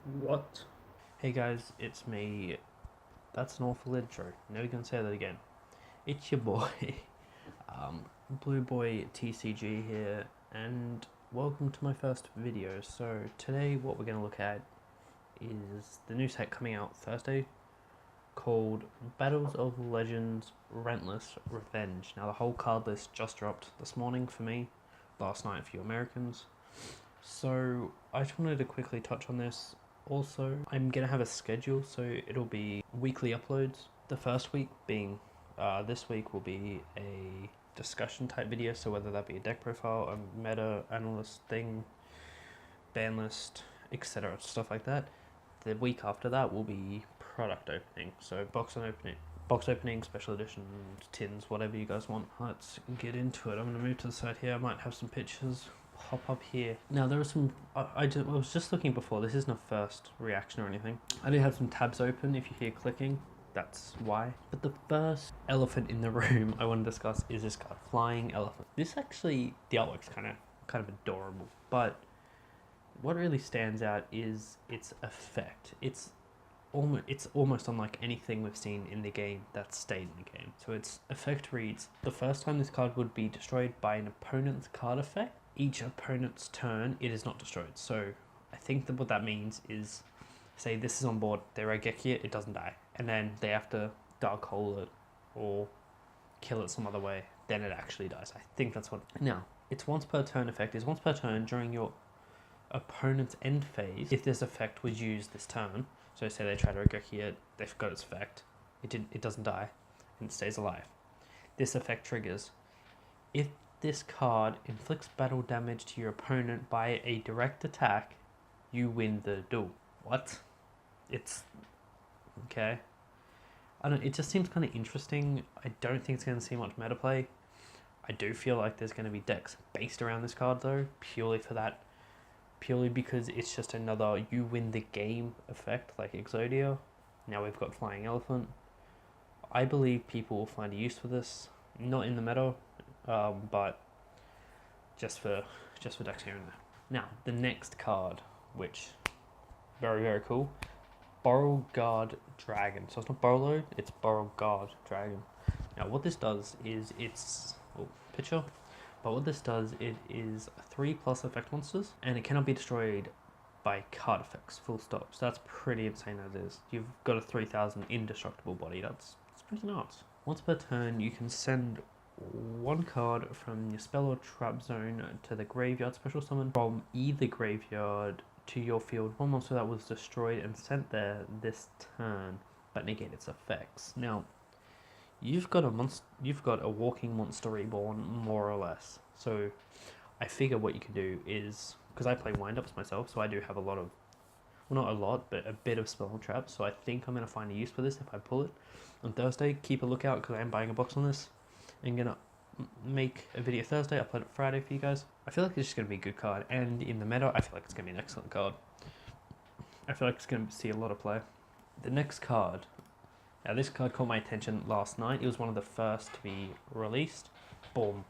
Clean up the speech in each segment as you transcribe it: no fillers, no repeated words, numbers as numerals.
What? Hey guys, it's me. That's an awful intro. Never gonna say that again. It's your boy, Blue Boy TCG here, and welcome to my first video. So today, what we're gonna look at is the new set coming out Thursday, called Battles of Legends: Relentless Revenge. Now the whole card list just dropped this morning for me, last night for you Americans. So I just wanted to quickly touch on this. Also, I'm going to have a schedule, so it'll be weekly uploads. The first week being, this week will be a discussion type video, so whether that be a deck profile, a meta analyst thing, ban list, etc., stuff like that. The week after that will be product opening, so box opening, special edition, tins, whatever you guys want. Let's get into it. I'm going to move to the side here. I might have some pictures pop up here. Now there are some, I was just looking before, this isn't a first reaction or anything. I do have some tabs open. If you hear clicking, that's why. But the first elephant in the room I want to discuss is this card, Flying Elephant. This actually, the artwork's kind of adorable, but what really stands out is its effect. It's almost unlike anything we've seen in the game that's stayed in the game. So its effect reads, the first time this card would be destroyed by an opponent's card effect, each opponent's turn, it is not destroyed. So I think that what that means is, say this is on board, they Raigeki it, it doesn't die. And then they have to dark hole it or kill it some other way, then it actually dies. I think that's what... Now, its once per turn effect is once per turn during your opponent's end phase. If this effect was used this turn, so say they try to Raigeki it, they forgot its effect, it doesn't die, and it stays alive. This effect triggers if this card inflicts battle damage to your opponent by a direct attack, you win the duel. What? It's... okay. I don't... it just seems kind of interesting. I don't think it's going to see much meta play. I do feel like there's going to be decks based around this card though, purely because it's just another you win the game effect like Exodia. Now we've got Flying Elephant. I believe people will find a use for this, not in the meta, but just for decks here and there. Now the next card, which very cool, Beauregard Dragon. So it's not Borrowload, it's Beauregard Dragon. Now what this does is it's picture. But what this does, it is 3+ effect monsters, and it cannot be destroyed by card effects, full stop. So that's pretty insane as it is. You've got a 3000 indestructible body, that's pretty nuts. Once per turn, you can send one card from your spell or trap zone to the graveyard, special summon from either graveyard to your field one monster that was destroyed and sent there this turn, but negate its effects. Now, you've got a walking monster reborn, more or less. So I figure what you can do is, because I play windups myself, so I do have a lot of, well, not a lot, but a bit of spell traps. So I think I'm going to find a use for this if I pull it on Thursday. Keep a lookout because I am buying a box on this. I'm going to make a video Thursday, upload it Friday for you guys. I feel like it's just going to be a good card, and in the meta I feel like it's going to be an excellent card. I feel like it's going to see a lot of play. The next card, now this card caught my attention last night. It was one of the first to be released. Boom.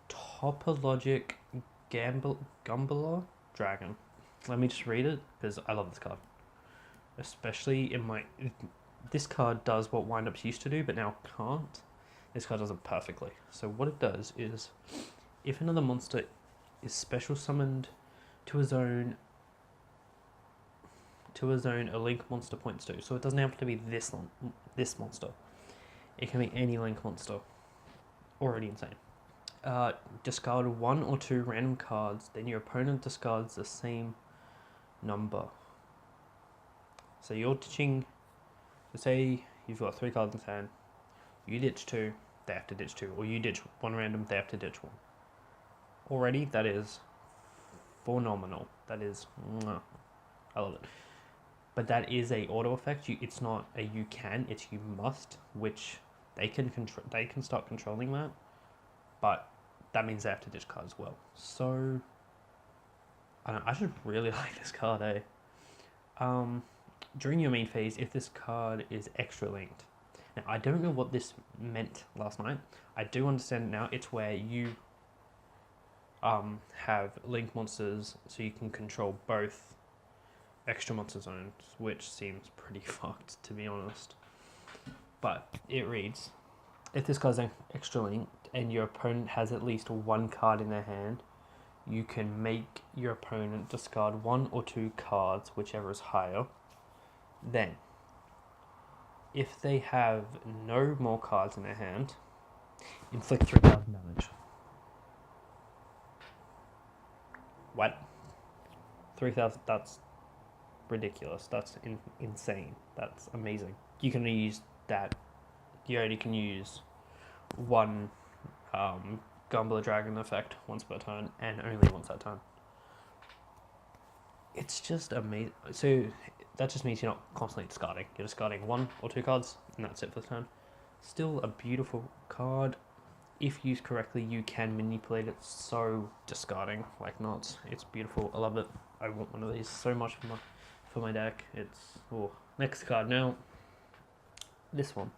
Topologic Gambler Dragon. Let me just read it because I love this card. Especially in my... this card does what windups used to do but now can't. This card does it perfectly. So what it does is, if another monster is special summoned to a zone a link monster points to. So it doesn't have to be this monster. It can be any link monster. Already insane. Discard 1 or 2 random cards, then your opponent discards the same number. So you're ditching, say you've got 3 cards in hand, you ditch 2, they have to ditch 2, or you ditch 1 random, they have to ditch 1. Already, that is phenomenal. That is, I love it. But that is a auto effect. It's not a you can, it's you must, which they can control. They can start controlling that, but that means they have to ditch cards as well. So I should really like this card, eh? During your main phase, if this card is extra linked. Now I don't know what this meant last night. I do understand now. It's where you have link monsters, so you can control both extra monster zones, which seems pretty fucked, to be honest. But it reads, if this card's extra linked and your opponent has at least one card in their hand, you can make your opponent discard 1 or 2 cards, whichever is higher. Then, if they have no more cards in their hand, inflict 3,000 damage. What? 3,000? That's ridiculous. That's insane. That's amazing. You can only use that. You only can use one Gumbler Dragon effect once per turn, and only once that turn. It's just amazing. So that just means you're not constantly discarding. You're discarding 1 or 2 cards, and that's it for the turn. Still a beautiful card. If used correctly, you can manipulate it so discarding like nuts. It's beautiful. I love it. I want one of these so much for my deck. It's next card now. This one.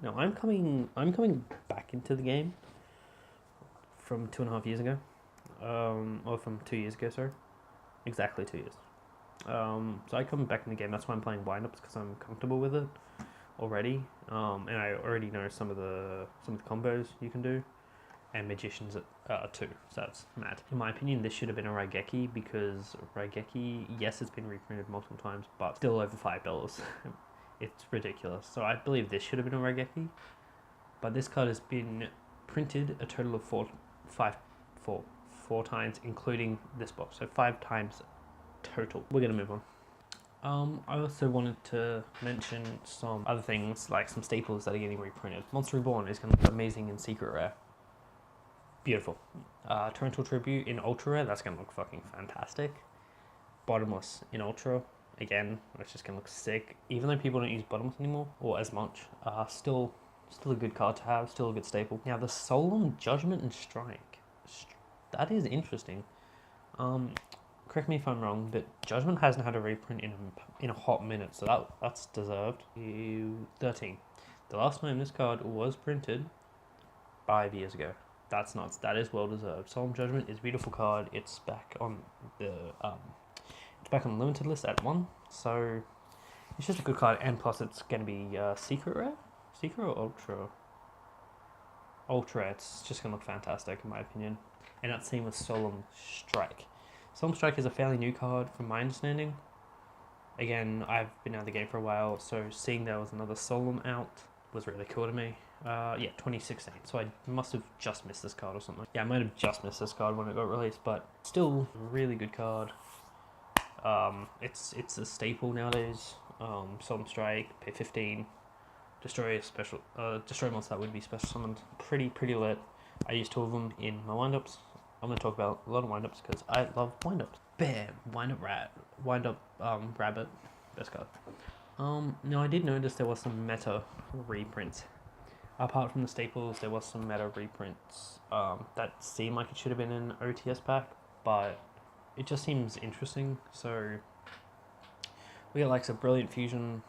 Now I'm coming back into the game from 2.5 years ago, or from 2 years ago. Sorry, exactly 2 years. So I come back in the game. That's why I'm playing windups, because I'm comfortable with it already, and I already know some of the combos you can do, and magicians too. So that's mad. In my opinion, this should have been a Raigeki, because Raigeki, yes, it's been reprinted multiple times, but still over $5. It's ridiculous. So I believe this should have been a Raigeki, but this card has been printed a total of four times, including this box. So 5 times total. We're gonna move on. I also wanted to mention some other things, like some staples that are getting reprinted. Monster Reborn is going to look amazing in Secret Rare. Beautiful. Torrential Tribute in Ultra Rare, that's going to look fucking fantastic. Bottomless in Ultra, again, it's just going to look sick. Even though people don't use Bottomless anymore, or as much, still a good card to have, still a good staple. Now the Solemn Judgment and Strike. That is interesting. Correct me if I'm wrong, but Judgment hasn't had a reprint in a hot minute, so that's deserved. 13. The last time this card was printed, 5 years ago. That's nuts. That is well deserved. Solemn Judgment is a beautiful card. It's back on the limited list at 1, so it's just a good card. And plus, it's gonna be Secret Rare, Secret or Ultra. Ultra. It's just gonna look fantastic in my opinion. And that's same with Solemn Strike. Solemn Strike is a fairly new card from my understanding. Again, I've been out of the game for a while, so seeing there was another Solemn out was really cool to me. Yeah, 2016, so I must have just missed this card or something. Yeah, I might have just missed this card when it got released, but still a really good card. It's a staple nowadays. Solemn Strike, pay 15, destroy a special, destroy monster that would be special summoned. Pretty lit. I used 2 of them in my windups. I'm going to talk about a lot of windups because I love windups. Bam! Windup Rabbit. Best card. Now I did notice there was some meta reprints. Apart from the staples, there was some meta reprints that seemed like it should have been an OTS pack, but it just seems interesting. So we got like a Brilliant Fusion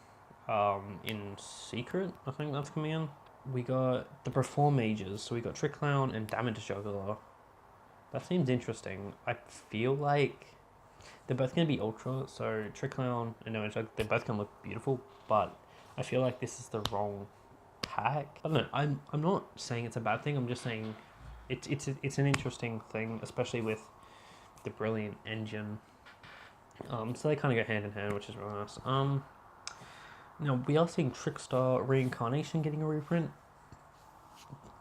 in Secret, I think that's coming in. We got the Perform Mages, so we got Trick Clown and Damage Juggler. That seems interesting. I feel like they're both going to be Ultra, so Trick Clown and Damage Juggler, they're both going to look beautiful, but I feel like this is the wrong pack. I don't know, I'm not saying it's a bad thing, I'm just saying it's an interesting thing, especially with the Brilliant engine. So they kind of go hand in hand, which is really nice. Now we are seeing Trickstar Reincarnation getting a reprint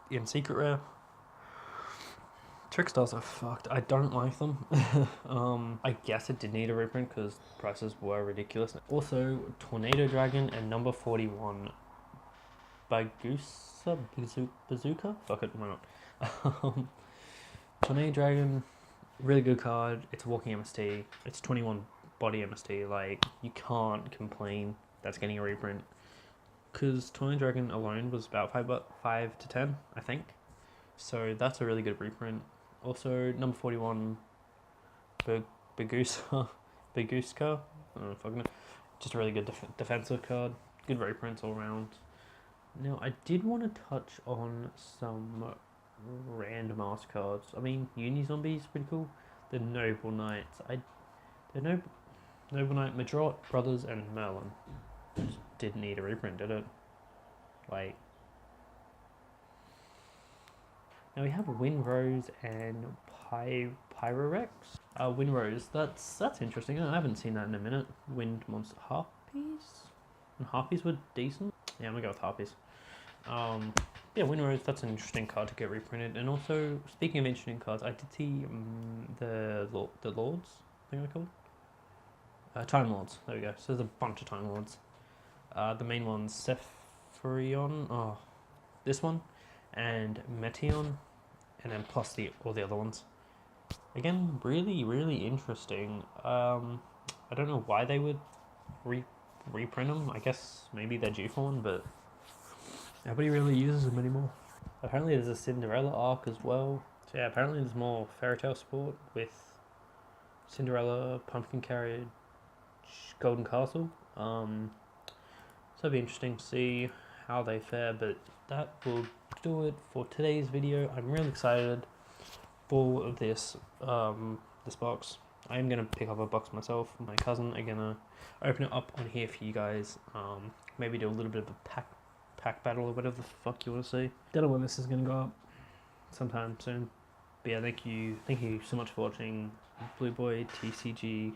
in Secret Rare. Trickstars are fucked. I don't like them. I guess it did need a reprint because prices were ridiculous. Also, Tornado Dragon and number 41 Bazooka? Fuck it, why not? Tornado Dragon, really good card. It's a walking MST. It's 21 body MST. Like, you can't complain that's getting a reprint. Because Tornado Dragon alone was about 5 to 10, I think. So that's a really good reprint. Also, number 41, Baguska. I don't know if I can. Just a really good defensive card. Good reprints all around. Now, I did want to touch on some random ass cards. I mean, Uni Zombie is pretty cool. the Noble Knights. Noble Knight, Madrot, Brothers, and Merlin. Just didn't need a reprint, did it? Like, now we have Windrose and Pyrorex. Windrose, that's interesting. I haven't seen that in a minute. Wind monster Harpies? And Harpies were decent. Yeah, I'm gonna go with Harpies. Yeah, Windrose, that's an interesting card to get reprinted. And also, speaking of interesting cards, I did see the Lords, I think they're called. Time Lords, there we go. So there's a bunch of Time Lords. The main one's Sephiroth, this one, and Meteon, and then plus all the other ones. Again, really, really interesting. I don't know why they would reprint them. I guess maybe they're due for one, but nobody really uses them anymore. Apparently there's a Cinderella arc as well. So yeah, apparently there's more Fairy Tail support with Cinderella, Pumpkin Carriage, Golden Castle. So it'll be interesting to see how they fare, but that will do it for today's video. I'm really excited for this this box. I am gonna pick up a box myself. My cousin are gonna open it up on here for you guys. Maybe do a little bit of a pack battle or whatever the fuck you want to see. Don't know when this is gonna go up. Sometime soon. But yeah, thank you so much for watching. Blue Boy TCG